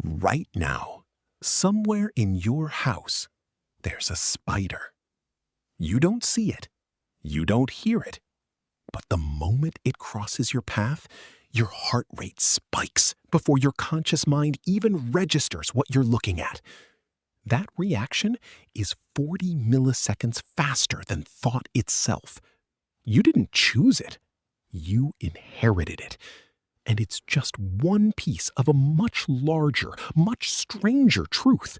Right now, somewhere in your house, there's a spider. You don't see it, you don't hear it, but the moment it crosses your path, your heart rate spikes before your conscious mind even registers what you're looking at. That reaction is 40 milliseconds faster than thought itself. You didn't choose it, you inherited it. And it's just one piece of a much larger, much stranger truth.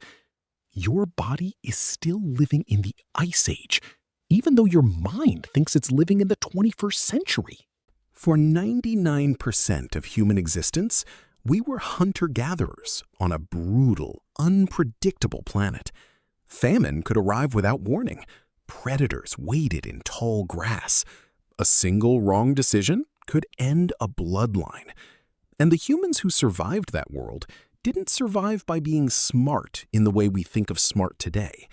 Your body is still living in the Ice Age, even though your mind thinks it's living in the 21st century. For 99% of human existence, we were hunter-gatherers on a brutal, unpredictable planet. Famine could arrive without warning. Predators waited in tall grass. A single wrong decision could end a bloodline. And the humans who survived that world didn't survive by being smart in the way we think of smart today.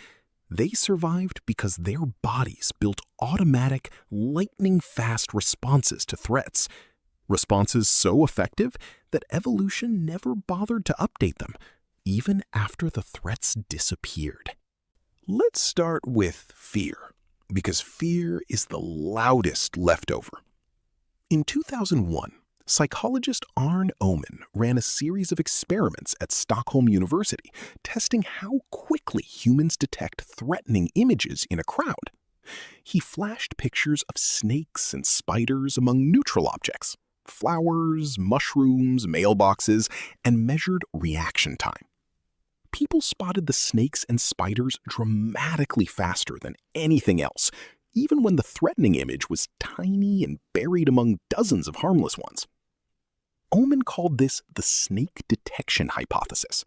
They survived because their bodies built automatic, lightning-fast responses to threats. Responses so effective that evolution never bothered to update them, even after the threats disappeared. Let's start with fear, because fear is the loudest leftover. In 2001, psychologist Arne Oman ran a series of experiments at Stockholm University, testing how quickly humans detect threatening images in a crowd. He flashed pictures of snakes and spiders among neutral objects, flowers, mushrooms, mailboxes, and measured reaction time. People spotted the snakes and spiders dramatically faster than anything else, even when the threatening image was tiny and buried among dozens of harmless ones. Oman called this the snake detection hypothesis.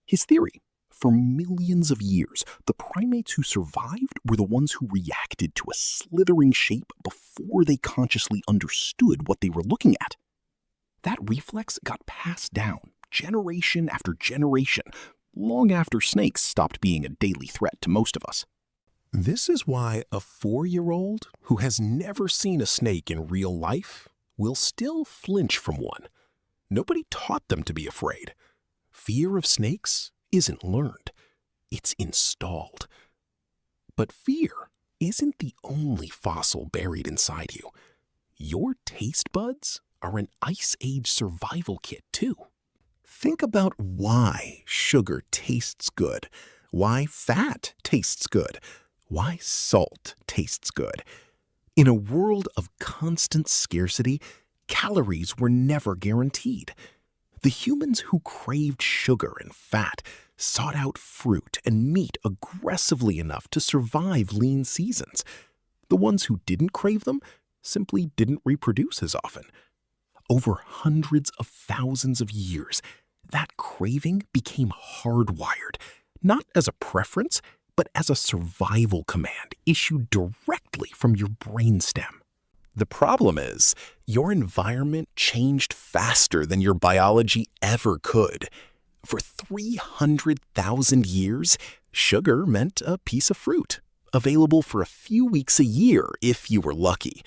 His theory: for millions of years, the primates who survived were the ones who reacted to a slithering shape before they consciously understood what they were looking at. That reflex got passed down generation after generation, long after snakes stopped being a daily threat to most of us. This is why a 4-year-old who has never seen a snake in real life will still flinch from one. Nobody taught them to be afraid. Fear of snakes isn't learned, it's installed. But fear isn't the only fossil buried inside you. Your taste buds are an Ice Age survival kit too. Think about why sugar tastes good, why fat tastes good, why salt tastes good. In a world of constant scarcity, calories were never guaranteed. The humans who craved sugar and fat sought out fruit and meat aggressively enough to survive lean seasons. The ones who didn't crave them simply didn't reproduce as often. Over hundreds of thousands of years, that craving became hardwired, not as a preference, but as a survival command issued directly from your brainstem. The problem is, your environment changed faster than your biology ever could. For 300,000 years, sugar meant a piece of fruit, available for a few weeks a year if you were lucky.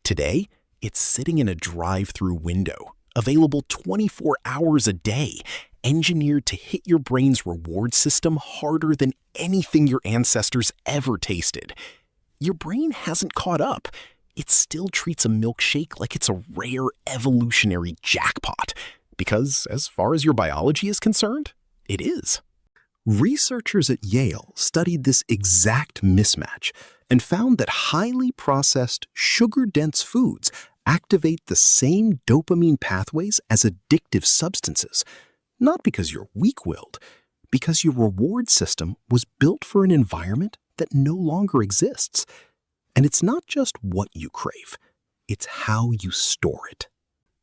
Today, it's sitting in a drive-through window, available 24 hours a day, engineered to hit your brain's reward system harder than anything your ancestors ever tasted. Your brain hasn't caught up. It still treats a milkshake like it's a rare evolutionary jackpot, because as far as your biology is concerned, it is. Researchers at Yale studied this exact mismatch and found that highly processed, sugar-dense foods activate the same dopamine pathways as addictive substances, not because you're weak-willed, because your reward system was built for an environment that no longer exists. And it's not just what you crave, it's how you store it.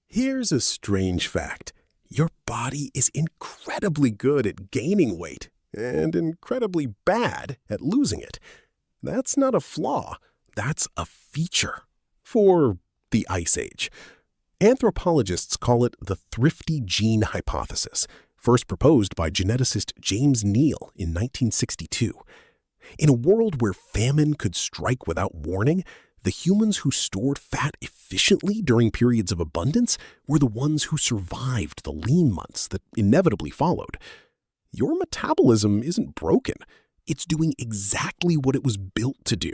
Here's a strange fact. Your body is incredibly good at gaining weight and incredibly bad at losing it. That's not a flaw, that's a feature for the Ice Age. Anthropologists call it the thrifty gene hypothesis, first proposed by geneticist James Neal in 1962. In a world where famine could strike without warning, The humans who stored fat efficiently during periods of abundance were the ones who survived the lean months that inevitably followed. Your metabolism isn't broken. It's doing exactly what it was built to do,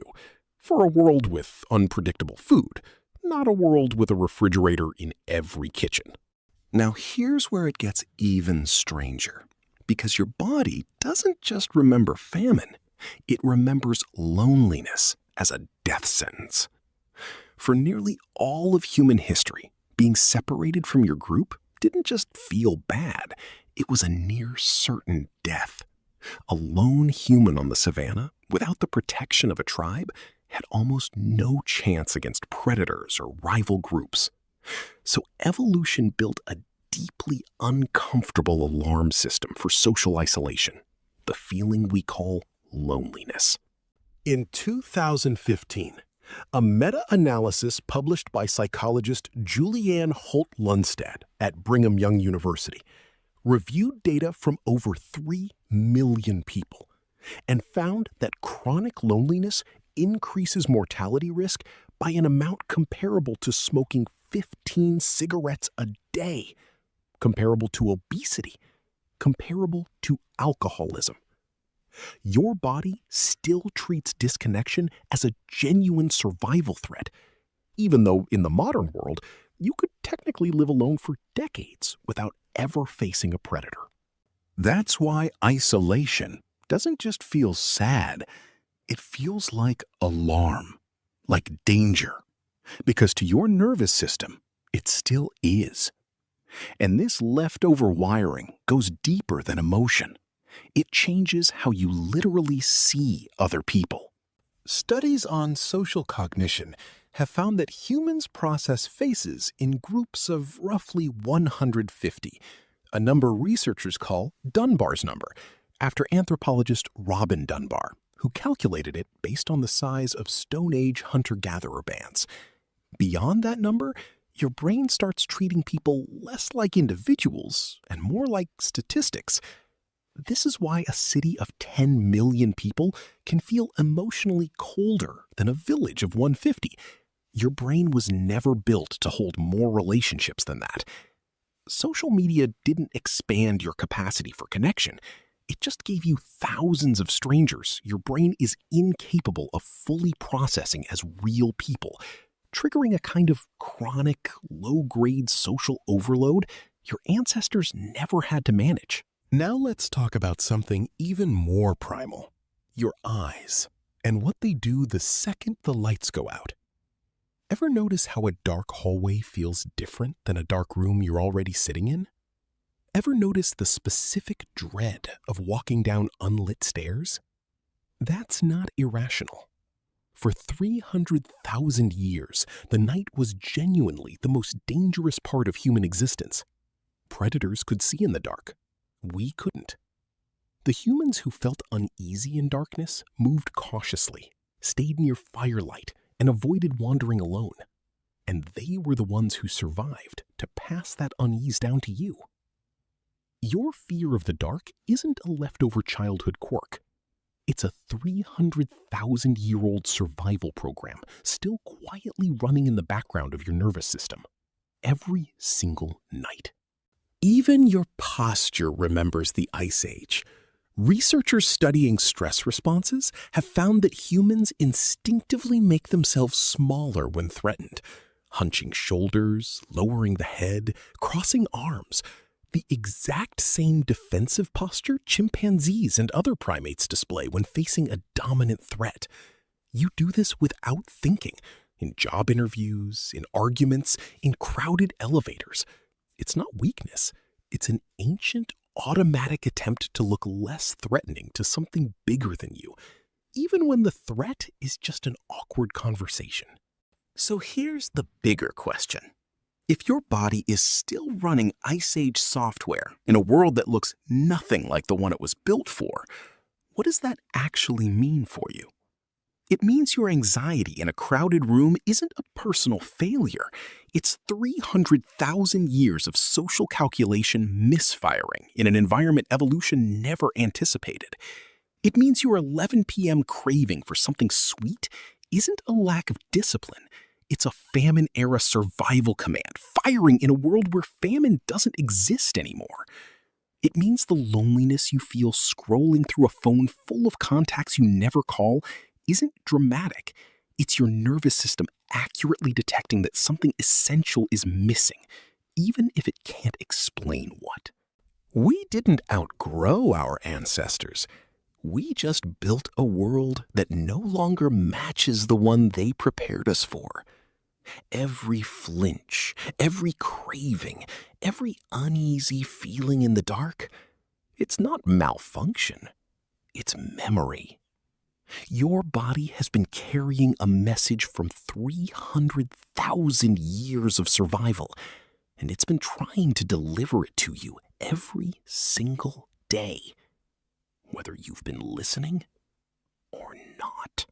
for a world with unpredictable food, not a world with a refrigerator in every kitchen. Now here's where it gets even stranger, because your body doesn't just remember famine, it remembers loneliness as a death sentence. For nearly all of human history, being separated from your group didn't just feel bad, it was a near certain death. A lone human on the savannah, without the protection of a tribe, had almost no chance against predators or rival groups. So evolution built a deeply uncomfortable alarm system for social isolation, the feeling we call loneliness. In 2015, a meta-analysis published by psychologist Julianne Holt-Lundstad at Brigham Young University reviewed data from over 3 million people and found that chronic loneliness increases mortality risk by an amount comparable to smoking 15 cigarettes a day, comparable to obesity, comparable to alcoholism. Your body still treats disconnection as a genuine survival threat, even though in the modern world, you could technically live alone for decades without ever facing a predator. That's why isolation doesn't just feel sad, it feels like alarm, like danger, because to your nervous system, it still is. And this leftover wiring goes deeper than emotion. It changes how you literally see other people. Studies on social cognition have found that humans process faces in groups of roughly 150, a number researchers call Dunbar's number, after anthropologist Robin Dunbar, who calculated it based on the size of Stone Age hunter-gatherer bands. Beyond that number, your brain starts treating people less like individuals and more like statistics. This is why a city of 10 million people can feel emotionally colder than a village of 150. Your brain was never built to hold more relationships than that. Social media didn't expand your capacity for connection. It just gave you thousands of strangers your brain is incapable of fully processing as real people, triggering a kind of chronic, low-grade social overload your ancestors never had to manage. Now let's talk about something even more primal, your eyes, and what they do the second the lights go out. Ever notice how a dark hallway feels different than a dark room you're already sitting in? Ever notice the specific dread of walking down unlit stairs? That's not irrational. For 300,000 years, the night was genuinely the most dangerous part of human existence. Predators could see in the dark. We couldn't. The humans who felt uneasy in darkness moved cautiously, stayed near firelight, and avoided wandering alone. And they were the ones who survived to pass that unease down to you. Your fear of the dark isn't a leftover childhood quirk. It's a 300,000-year-old survival program still quietly running in the background of your nervous system every single night. Even your posture remembers the Ice Age. Researchers studying stress responses have found that humans instinctively make themselves smaller when threatened, hunching shoulders, lowering the head, crossing arms. The exact same defensive posture chimpanzees and other primates display when facing a dominant threat. You do this without thinking, in job interviews, in arguments, in crowded elevators. It's not weakness. It's an ancient, automatic attempt to look less threatening to something bigger than you, even when the threat is just an awkward conversation. So here's the bigger question. If your body is still running Ice Age software in a world that looks nothing like the one it was built for, what does that actually mean for you? It means your anxiety in a crowded room isn't a personal failure. It's 300,000 years of social calculation misfiring in an environment evolution never anticipated. It means your 11 p.m. craving for something sweet isn't a lack of discipline. It's a famine-era survival command, firing in a world where famine doesn't exist anymore. It means the loneliness you feel scrolling through a phone full of contacts you never call isn't dramatic. It's your nervous system accurately detecting that something essential is missing, even if it can't explain what. We didn't outgrow our ancestors. We just built a world that no longer matches the one they prepared us for. Every flinch, every craving, every uneasy feeling in the dark, it's not malfunction, it's memory. Your body has been carrying a message from 300,000 years of survival, and it's been trying to deliver it to you every single day, whether you've been listening or not.